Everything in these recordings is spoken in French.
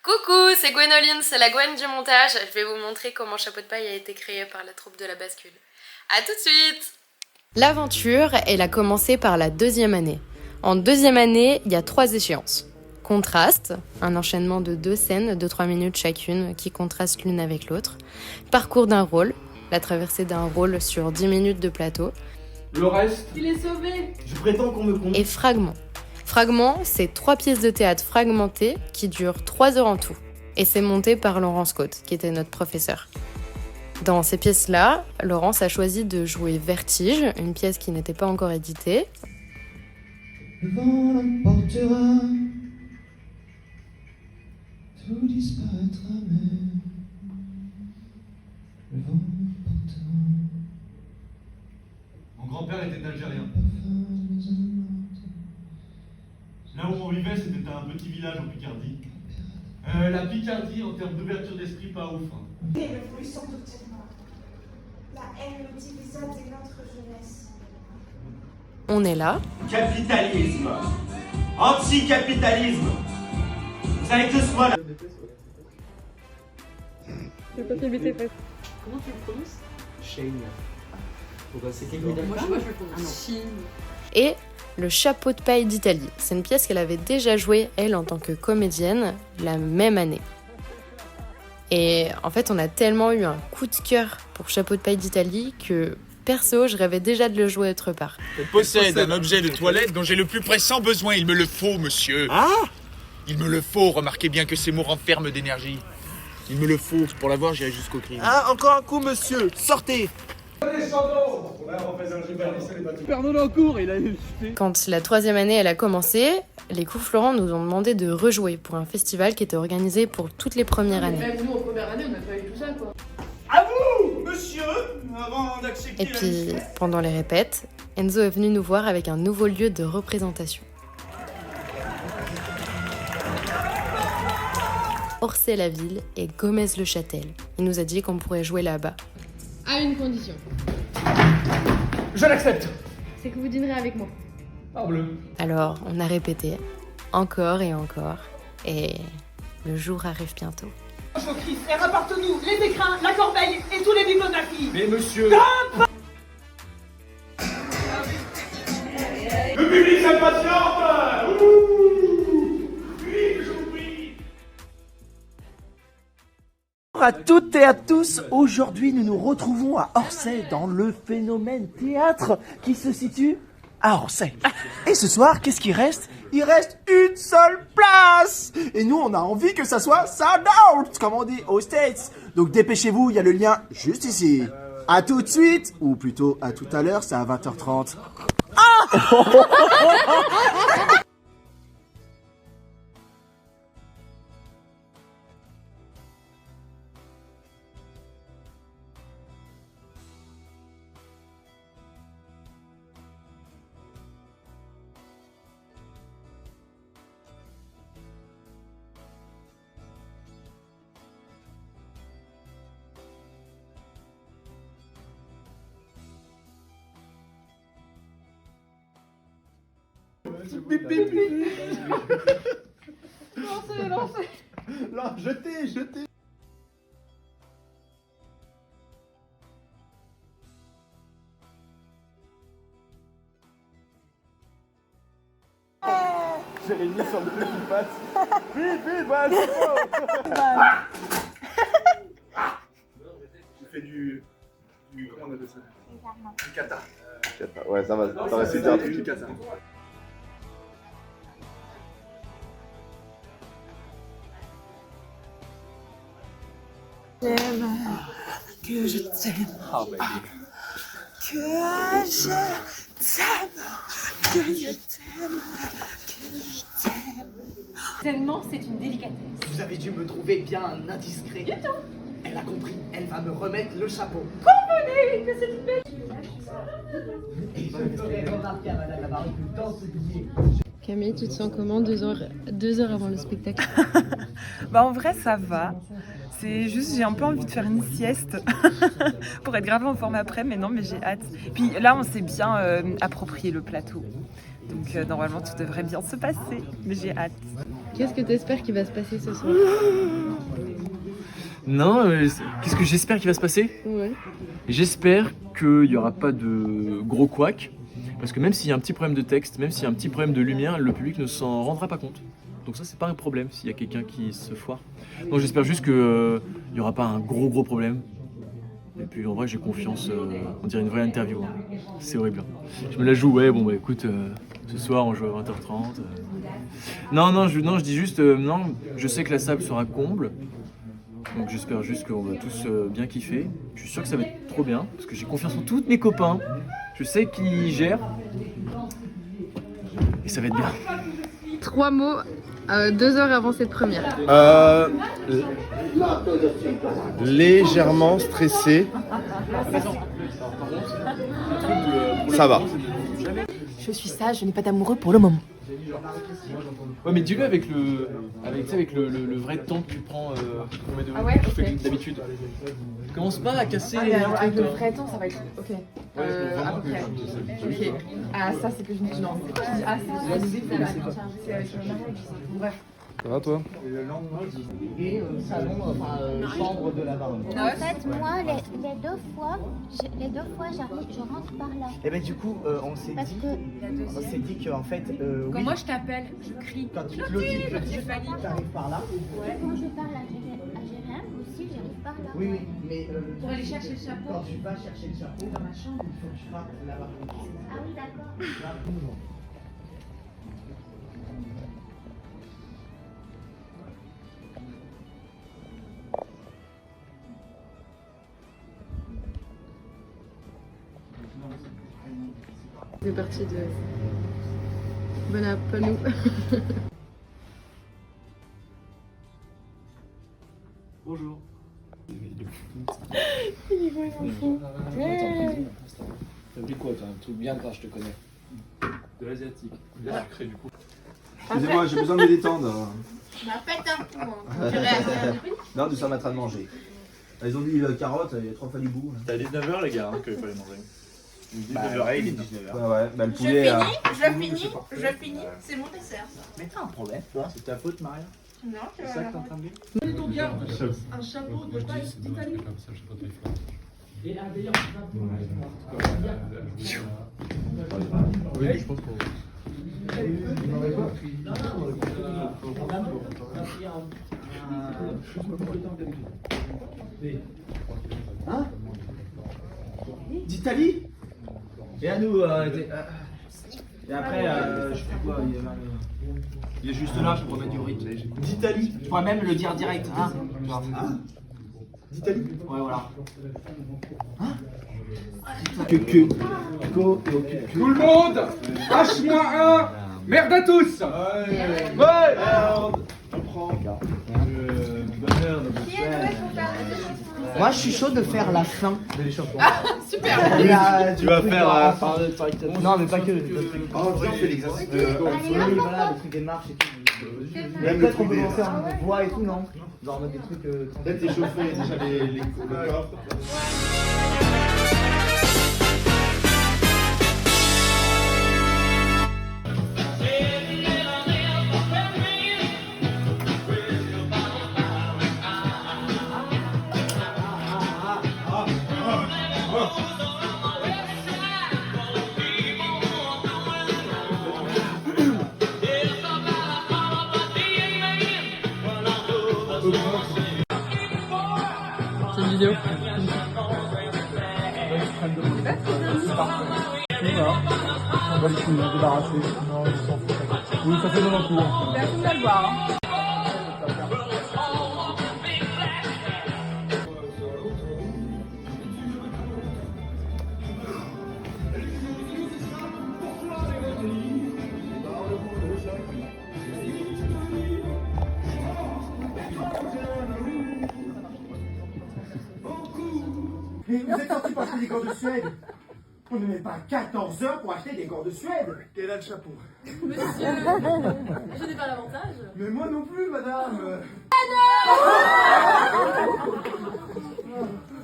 Coucou, c'est Gwénoline, c'est la Gwen du montage. Je vais vous montrer comment Chapeau de paille a été créé par la troupe de la bascule. A tout de suite. L'aventure, elle a commencé par la deuxième année. En deuxième année, il y a 3 échéances. Contraste, un enchaînement de 2 scènes de 3 minutes chacune qui contrastent l'une avec l'autre. Parcours d'un rôle, la traversée d'un rôle sur 10 minutes de plateau. Le reste, il est sauvé. Je prétends qu'on me compte. Et fragments. Fragments, c'est 3 pièces de théâtre fragmentées qui durent 3 heures en tout. Et c'est monté par Laurence Côte, qui était notre professeur. Dans ces pièces-là, Laurence a choisi de jouer Vertige, une pièce qui n'était pas encore éditée. Le vent l'emportera, tout disparaîtra, mais le vent l'emportera. Mon grand-père était algérien. Parfum les amants. Là où on vivait, c'était un petit village en Picardie. La Picardie, en termes d'ouverture d'esprit, pas ouf. Et le bruit sans doute tellement. La haine nous divisa dès notre jeunesse. On est là. Capitalisme. Anticapitalisme. Vous avez tous moi là. Je vais pas t'habiter pas. Comment tu le prononces? Shane. C'est quel Moi je le prononce Chine. Et Le Chapeau de paille d'Italie. C'est une pièce qu'elle avait déjà jouée, elle, en tant que comédienne, la même année. Et en fait, on a tellement eu un coup de cœur pour Chapeau de paille d'Italie que, perso, je rêvais déjà de le jouer autre part. Je possède un objet de toilette dont j'ai le plus pressant besoin. Il me le faut, monsieur. Ah! Il me le faut. Remarquez bien que ces mots renferment d'énergie. Il me le faut. Pour l'avoir, j'irai jusqu'au crime. Ah, encore un coup, monsieur. Sortez. Quand la 3e année elle a commencé, les cours Florent nous ont demandé de rejouer pour un festival qui était organisé pour toutes les premières années. Même nous en première année on n'a pas eu tout ça quoi. À vous, monsieur. Avant d'accepter Et puis, pendant les répètes, Enzo est venu nous voir avec un nouveau lieu de représentation. Orsay-la-Ville et Gomez-le-Châtel. Il nous a dit qu'on pourrait jouer là-bas. À une condition. Je l'accepte. C'est que vous dînerez avec moi. Parbleu. Alors, on a répété, encore et encore, et le jour arrive bientôt. Chocris, et rapporte-nous les écrins, la corbeille et tous les bibliographies. Mais monsieur... Le public s'impatiente. Oui, j'oublie. Bonjour à toutes et à tous, aujourd'hui nous nous retrouvons à Orsay dans le Phénomène Théâtre qui se situe à Orsay. Et ce soir, qu'est-ce qui reste? Il reste une seule place. Et nous on a envie que ça soit sold out, comme on dit aux States. Donc dépêchez-vous, il y a le lien juste ici. À tout de suite, ou plutôt à tout à l'heure, c'est à 20h30. Lancez. Là, jetez. J'allais venir sur le truc qui passe. Vite, voilà, c'est bon. J'ai fait du... Comment on appelle ça? Du kata. Ouais, ça va super un truc. Du kata. Que je t'aime. Oh, baby. Que je t'aime. Que je t'aime. Que je t'aime. Tellement c'est une délicatesse. Vous avez dû me trouver bien indiscret. Du tout. Elle a compris, elle va me remettre le chapeau. Convenez que c'est une belle. Et je ferai remarquer à Madame la Baronne que dans ce billet... Camille, tu te sens comment 2 heures avant le spectacle? Bah en vrai ça va, c'est juste j'ai un peu envie de faire une sieste pour être grave en forme après, mais non mais j'ai hâte. Puis là on s'est bien approprié le plateau, donc normalement tout devrait bien se passer, mais j'ai hâte. Qu'est-ce que tu espères qu'il va se passer ce soir? Non, qu'est-ce que j'espère qu'il va se passer? Ouais. J'espère qu'il n'y aura pas de gros couacs, parce que même s'il y a un petit problème de texte, même s'il y a un petit problème de lumière, le public ne s'en rendra pas compte. Donc ça, c'est pas un problème s'il y a quelqu'un qui se foire. Donc j'espère juste qu'il n'y aura pas un gros problème. Et puis en vrai, j'ai confiance, on dirait une vraie interview. Hein. C'est horrible. Je me la joue, ouais, bon bah écoute, ce soir on joue à 20h30. Non, je dis juste, non, je sais que la salle sera comble. Donc j'espère juste qu'on va tous bien kiffer. Je suis sûr que ça va être trop bien, parce que j'ai confiance en tous mes copains. Je sais qu'ils gèrent. Et ça va être bien. 3 mots 2 heures avant cette première. Légèrement stressé. Ça va. Je suis sage, je n'ai pas d'amoureux pour le moment. Ouais, mais dis-le avec le vrai temps que tu prends qu'on met de Ah ouais, tu fais ok. d'habitude. Commence pas à casser les avec le trucs. vrai temps, ça va être. Ok. À peu près. Ok. Ah, ça, c'est que je me dis non. Ah, c'est avec le mariage. Bref. Ça va toi? Et salon, chambre de la baronne. En fait, moi, les deux fois, je rentre par là. Et ben du coup, on s'est dit qu'en fait, Quand oui, moi je t'appelle, je crie. quand Claudie t'arrives par là. Quand je parle à Jérém aussi, j'arrive par là. Oui, mais Pour aller chercher le chapeau. quand tu vas chercher le chapeau dans ma chambre, il faut que tu partes là-bas. Ah oui, d'accord. C'est parti de. Bon app, nous. Bonjour. T'as dit quoi, toi? Un truc bien gras, je te connais. De l'asiatique. Bien sucré du coup. Excusez-moi, j'ai besoin de me détendre. Ma pète un coup, hein. Tu réagis. Non, nous sommes en train de manger. Ils ont dit carotte, il y a 3 fois les bouts. C'était à 19h les gars qu'il fallait manger. 19h, il est 19h. Ouais, bah le Je poulet. finis, c'est mon dessert. Mais t'as un problème, toi? C'est ta faute, Maria? Non, tu C'est ça que t'es en train de dire? Un chapeau de taille d'Italie. Oui, je pense qu'on. Hein? D'Italie? Et à nous, et après, je fais quoi? Il est juste là pour remettre du rythme. D'Italie? Tu pourrais même le dire direct, hein? Hein? D'Italie? Ouais, voilà. Hein? Tout le monde, H-1, merde à tous. Moi, je suis chaud de faire la fin de l'échauffement. Super. Tu vas faire. Non, mais pas que. On fait l'exercice de. Oui, voilà, des trucs des marches et tout. Même le Peut-être qu'on truc peut des. commencer en voix et tout, non? Genre, mettre des trucs. Peut-être échauffer déjà le corps. C'est une vidéo. On va les débarrasser. Non, ils s'en foutent. Oui, ça fait dans l'entour. Personne va le voir. Hein. Et vous êtes sortis pour acheter des gants de Suède? On ne met pas 14 heures pour acheter des gants de Suède. Quel a le chapeau? Monsieur, je n'ai pas l'avantage. Mais moi non plus, madame.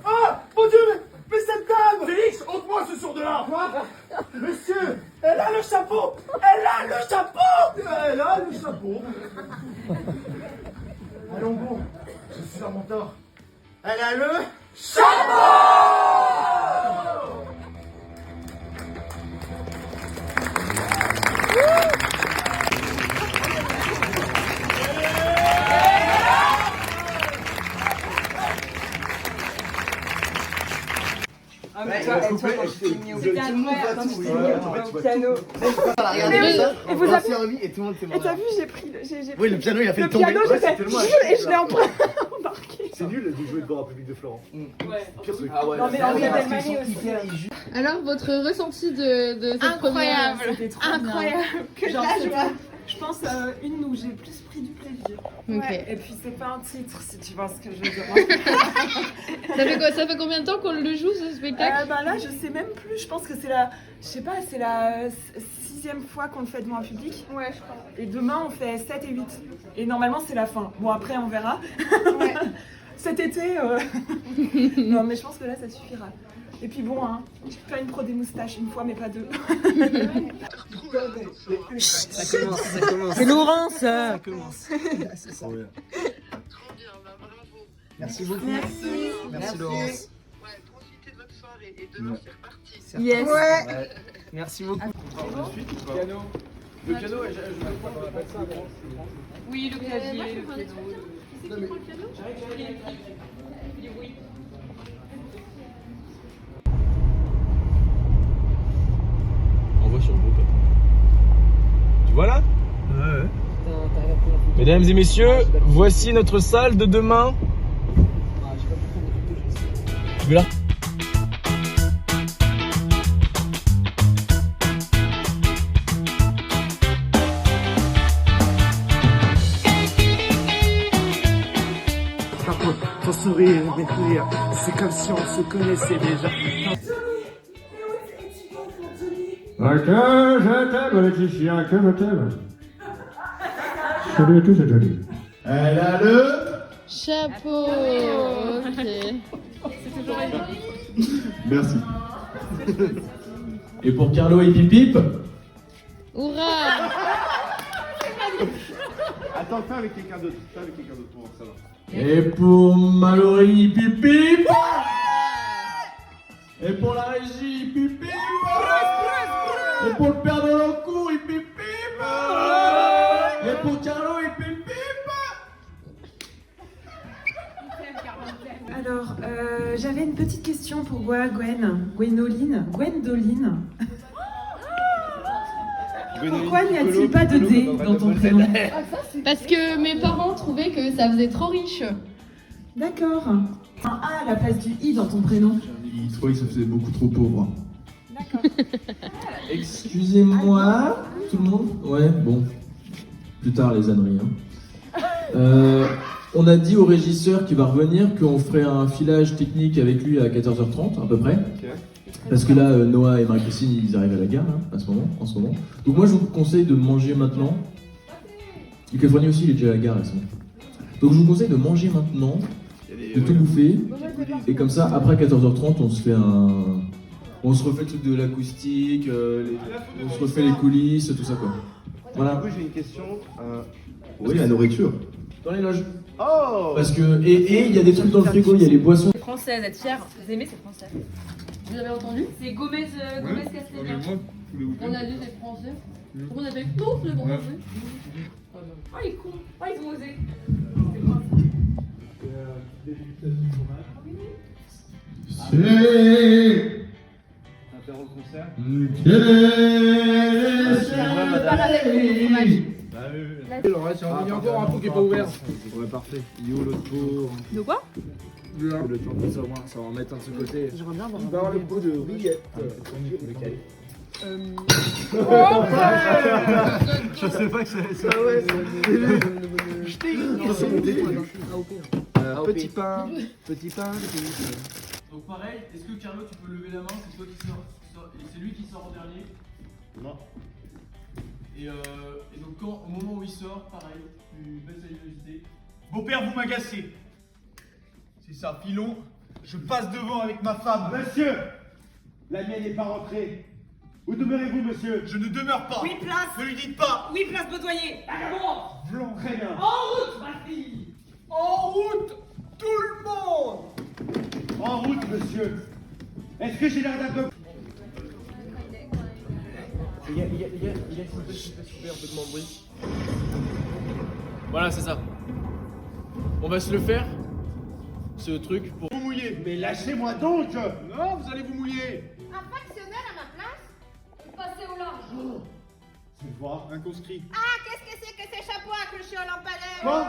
Ah, mon Dieu, mais cette dame! Félix, ôte-moi ce sourd-là! Quoi? Monsieur, elle a le chapeau! Elle a le chapeau! Elle a le chapeau! bon, je suis dans mon tort. Elle a le Ah mais toi, c'était incroyable quand tu t'es mis au piano. Et vous avez et tout le monde s'est Et t'as vu, j'ai pris Oui, le piano, il a fait le tomber. piano, j'ai fait et je l'ai embarqué. C'est nul de jouer devant un public de Florent. Ouais. Pire truc. Ah ouais. Non mais en Gad Elmaleh aussi. Alors, votre ressenti de cette première... C'était trop Incroyable. bien. Que de la joie. Je pense une où j'ai plus pris du plaisir. Ok. Et puis c'est pas un titre si tu vois ce que je veux dire. Ça fait combien de temps qu'on le joue ce spectacle? Bah là je sais même plus, je pense que c'est la, je sais pas, c'est la 6e fois qu'on le fait devant un public. Ouais, je crois. Et demain on fait 7 et 8. Et normalement c'est la fin. Bon après on verra. Ouais. Cet été, non mais je pense que là ça suffira. Et puis bon, hein, faire une pro des moustaches une fois mais pas deux. Ça commence. C'est Laurence. Ça commence. C'est ça. Merci beaucoup. Merci Laurence. Ouais, profitez de votre soirée et demain c'est reparti. Yes. Ouais. Merci beaucoup. Piano. Le piano, je vais pas qu'on appelle ça. Oui, le clavier, le piano. C'est qui prend le piano? Oui. Envoie sur le groupe. Tu vois là? Ouais. Mesdames et messieurs, voici notre salle de demain. Tu veux la... Par contre, ton sourire, mes rires, c'est comme si on se connaissait déjà. Que je t'aime, Laetitia, que je t'aime. Salut à tous et Johnny. Elle a le Chapeau. Merci. Et pour Carlo et Pipip, Hurrah. Attends, fais avec quelqu'un d'autre. Fais avec quelqu'un d'autre pour voir ça va. et pour Mallory Pipip, et pour la régie Pipip, et pour le père de l'encours Pipip, et pour Carlo et Pipip. Alors, j'avais une petite question pour Gwendoline. Pourquoi n'y a-t-il pas de D dans ton prénom? Parce que mes parents trouvaient que ça faisait trop riche. D'accord. Un A à la place du I dans ton prénom. Il trouvait que ça faisait beaucoup trop pauvre. D'accord. Excusez-moi, tout le monde? Ouais, bon. Plus tard, les âneries. On a dit au régisseur qui va revenir qu'on ferait un filage technique avec lui à 14h30 à peu près. Ok. Parce que là, Noah et Marie-Christine, ils arrivent à la gare hein, en ce moment. Donc moi, je vous conseille de manger maintenant. Et Californie aussi, il est déjà à la gare. Là, donc je vous conseille de manger maintenant, de tout bouffer. Et comme ça, après 14h30, on se fait un... On se refait le truc de l'acoustique, on se refait les coulisses, tout ça quoi. Voilà. Du coup, j'ai une question. Oui, la nourriture. Dans les loges. Oh! Parce que... Et il y a des trucs dans le frigo, il y a les boissons. Française, être fière. Vous aimez, c'est français. Vous avez entendu? C'est Gomez Castellan. On a dit c'est français. On a fait tous le français. Oh, il est con. Oh, ils ont osé. C'est... Interro concert. Il y a encore un pot qui est pas ouvert. Ouais, parfait. Il est où l'autre pot? De quoi? Le temps ça va en mettre un de ce côté. J'aimerais bien voir. Il va avoir le pot de rillettes. Lequel? Je sais pas que c'est. Ah ouais, petit pain. Donc pareil, est-ce que Carlo tu peux lever la main, c'est toi qui sors, c'est lui qui sort en dernier. Non. Et donc quand, au moment où il sort, pareil, tu baisses la luminosité. Beau-père, vous m'agacez. C'est ça, Pilon. Je passe devant avec ma femme. Monsieur, la mienne n'est pas rentrée. Où demeurez-vous, monsieur? Je ne demeure pas. Oui, place. Ne lui dites pas. Oui, place Bedoyer. Bon. Très bien. En route, ma fille. En route, tout le monde. En route, monsieur. Est-ce que j'ai l'air d'un peu... Il y a une petite super, un peu de moins de bruit. Voilà, c'est ça. On va se le faire, ce truc pour vous mouiller. Mais lâchez-moi donc. Non, vous allez vous mouiller. Un factionnel à ma place? Vous passez au large. C'est voir un conscrit. Ah, qu'est-ce que c'est que ces chapeaux à clocher au lampadaire? Quoi?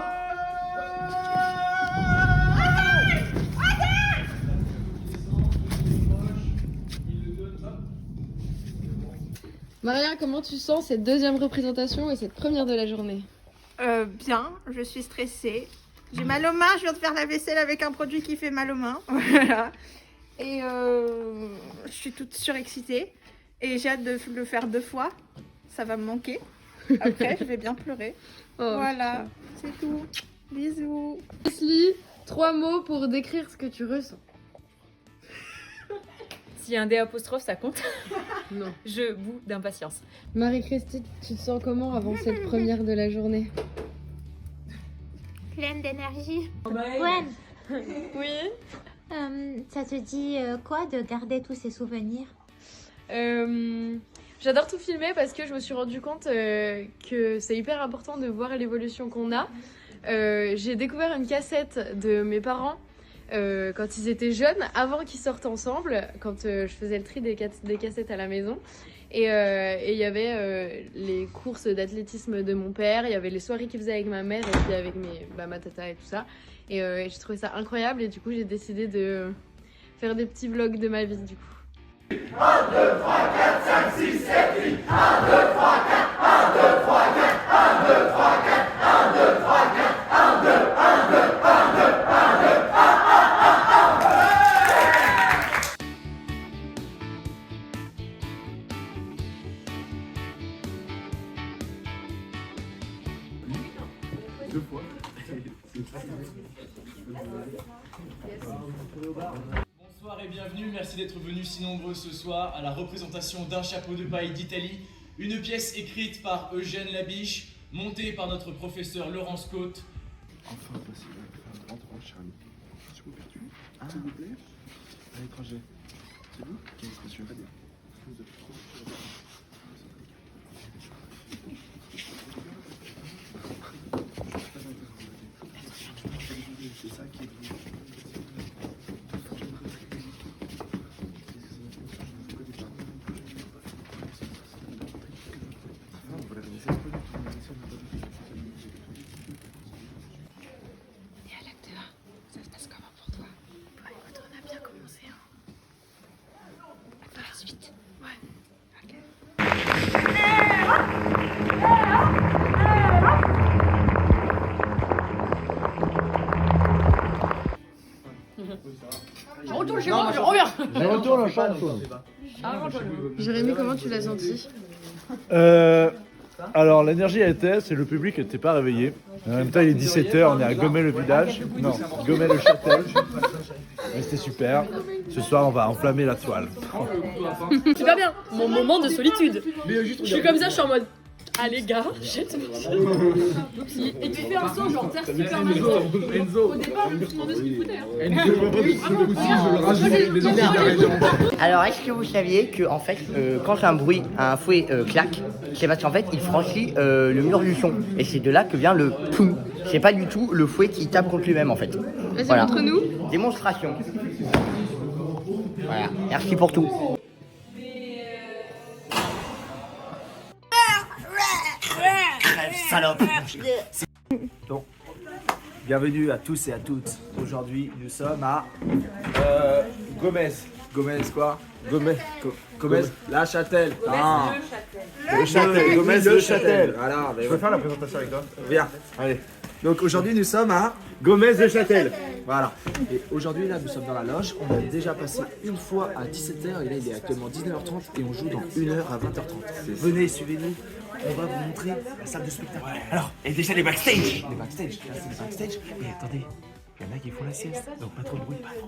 Maria, comment tu sens cette deuxième représentation et cette première de la journée? Bien, je suis stressée. J'ai mal aux mains, je viens de faire la vaisselle avec un produit qui fait mal aux mains. Voilà. Et je suis toute surexcitée. Et j'ai hâte de le faire 2 fois. Ça va me manquer. Après, je vais bien pleurer. Oh. Voilà, c'est tout. Bisous. Leslie, 3 mots pour décrire ce que tu ressens. S'il y a un D apostrophe, ça compte. Non. Je boue d'impatience. Marie-Christine, tu te sens comment avant cette première de la journée? Pleine d'énergie. Gwen. Oui. Ça te dit quoi de garder tous ces souvenirs? J'adore tout filmer parce que je me suis rendu compte que c'est hyper important de voir l'évolution qu'on a. J'ai découvert une cassette de mes parents quand ils étaient jeunes, avant qu'ils sortent ensemble, quand je faisais le tri des cassettes à la maison. Et il y avait les courses d'athlétisme de mon père, il y avait les soirées qu'il faisait avec ma mère et puis avec ma tata et tout ça. Et j'ai trouvé ça incroyable et du coup j'ai décidé de faire des petits vlogs de ma vie du coup. 1, 2, 3, 4, 5, 6, 7, 8. 1, 2, 3, 4, 1, 2, 3, 4, 1, 2, 3, 4, 1, 2, 3, 4, 1, 2, 1, 2, 1, 2, 1, 2, 2 fois. Bonsoir et bienvenue, merci d'être venus si nombreux ce soir à la représentation d'un chapeau de paille d'Italie, une pièce écrite par Eugène Labiche, montée par notre professeur Laurence Côte. Enfin, possible de faire un grand droit, Charlie. Je vous perdu. S'il vous plaît. À l'étranger. C'est vous? Quelle expression? Très bien. Vous êtes trop. C'est ça qui est vous. Et à l'acte 1, ça se passe comment pour toi? Bah écoute, on a bien commencé. Pour la suite. Ouais. Ok. Je retourne chez moi, je reviens. Je retourne au champ. Jérémy, comment tu l'as senti? Alors l'énergie était, c'est le public n'était pas réveillé. En même temps il est 17h, on est à Gommet-le-Village. Non, Gommet-le-Châtel. Mais c'était super. Ce soir on va enflammer la toile. Super bien, mon moment de solitude. Je suis comme ça, je suis en mode. Allez gars, jette. Et tu fais un saut genre terre super mal. Au départ, je me suis demandé ce qu'il foutait. Alors, est-ce que vous saviez que en fait, quand un fouet claque, c'est parce qu'en fait, il franchit le mur du son. Et c'est de là que vient le poum. C'est pas du tout le fouet qui tape contre lui-même en fait. Vas-y, montre-nous. Démonstration. Voilà. Merci pour tout. Salope. Donc, bienvenue à tous et à toutes. Aujourd'hui, nous sommes à Gomez. Gomez quoi? Gomez. La Châtel. Ah. Le Châtel. Gomez le Châtel. Voilà. Je peux faire la présentation avec toi? Viens. Allez. Donc aujourd'hui, nous sommes à Gomez le Châtel. Voilà. Et aujourd'hui, là, nous sommes dans la loge. On a déjà passé une fois à 17h et là, il est actuellement 19h30 et on joue dans 1h à 20h30. Venez, suivez-nous. On va vous montrer la salle de spectacle. Alors, et déjà les backstage. Les backstage, là c'est les backstage. Et attendez, il y en a qui font la sieste, donc pas trop de bruit, pas trop.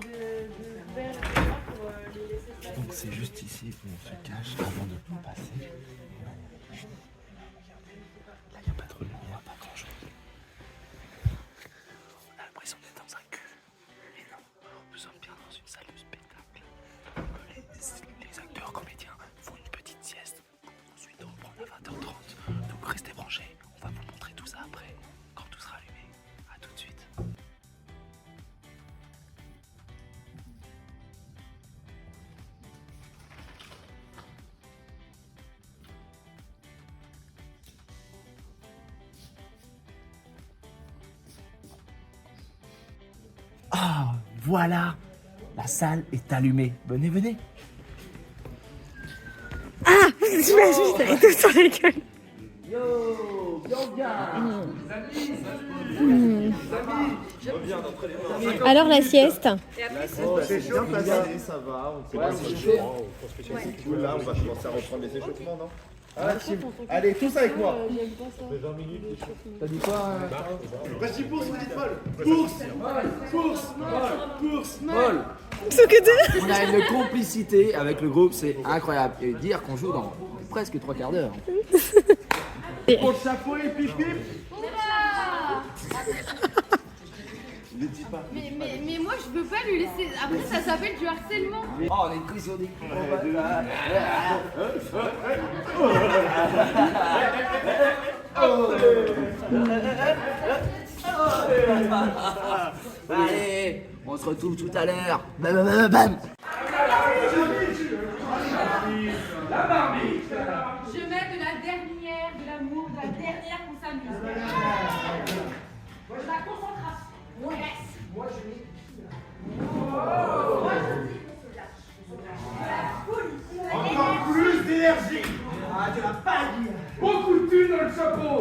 Donc c'est juste ici où on se cache avant de passer. Là, il n'y a pas trop de lumière, pas grand chose. On a Ah, voilà. La salle est allumée. Venez, venez. Ah, j'imagine, t'avais tout sur les gueules. Yo, bien. Alors la sieste. C'est bien passé, ça va. On s'est passé chaud. Je pense que c'est cool. Là, on va commencer à reprendre les échauffements, non? Allez, tous avec moi. 20 minutes. T'as dit quoi? Vas-y, course, vous dites folle. Course. Paul, on a une complicité avec le groupe, c'est incroyable. Et dire qu'on joue dans presque 3 quarts d'heure. Pour le chapeau et pip pip. Ne dis pas. Mais moi je veux pas lui laisser. Après ça s'appelle du harcèlement. Oh, on est une cause sur des Allez, on se retrouve tout à l'heure. Bam, bam, bam, bam. La marmite. Je mets de la dernière, de l'amour, de la dernière qu'on s'amuse. De la concentration. Yes. Moi je mets. Encore plus d'énergie. Ah, tu l'as pas dit. Beaucoup de thunes dans le chapeau.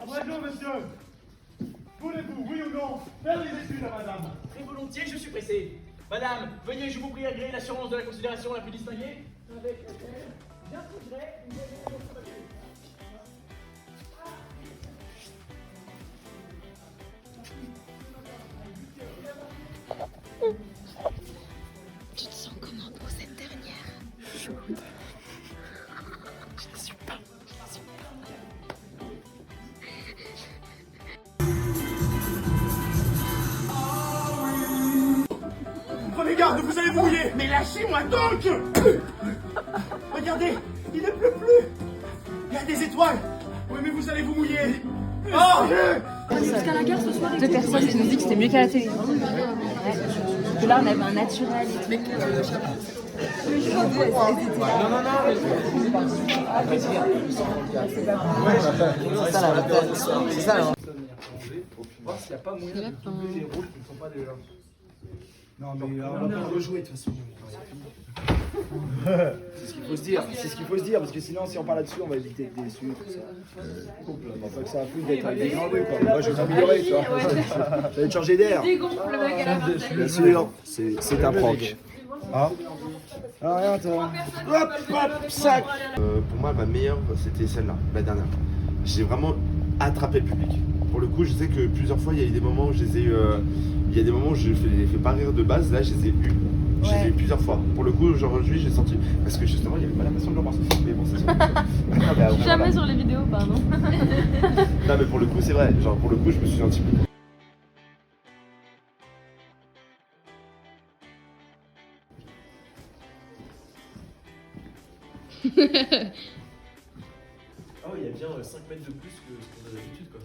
Bonjour, monsieur. Voulez-vous, oui ou non, faire des études à madame? Très volontiers, je suis pressé. Madame, veuillez, je vous prie, agréer l'assurance de la considération la plus distinguée. Avec laquelle j'imposerai une Tu te sens comment pour cette dernière? Chaude. Je ne suis pas. Prenez garde, vous allez vous mouiller. Mais lâchez-moi donc. Regardez, il ne pleut plus. Il y a des étoiles. Oui, mais vous allez vous mouiller. Oh! Jusqu'à la gare ce soir, 2 personnes qui nous disent que c'était mieux qu'à la télé. Parce que là, on avait un naturel et tout. C'est ça, là. Voir s'il n'y a pas moyen de doubler les rôles qui ne sont pas déjà. Non, mais on va pas rejouer de toute façon. C'est ce qu'il faut se dire, parce que sinon, si on parle là-dessus, on va éviter d'être déçus, tout ça. On va pas que ça affouille d'être avec des glandeux, quoi. Moi, je vais m'améliorer, tu vois. Je vais te changer d'air. Bien sûr, c'est un prank. Ah, rien, toi. Hop, hop, sac. Pour moi, ma meilleure, c'était celle-là, la dernière. J'ai vraiment attrapé le public. Pour le coup, je sais que plusieurs fois, il y a eu des moments où je les ai il y a des moments où je les fais pas rire de base, là, je les ai eus. Je les ai eus plusieurs fois. Pour le coup, aujourd'hui, j'ai senti. Parce que justement, il y avait pas l'impression de l'embrasser. Mais bon, c'est ça. Jamais sur les vidéos, pardon. Non, mais pour le coup, c'est vrai. Genre, pour le coup, je me suis senti. Ah ouais, il y a bien 5 mètres de plus que ce qu'on a d'habitude, quoi.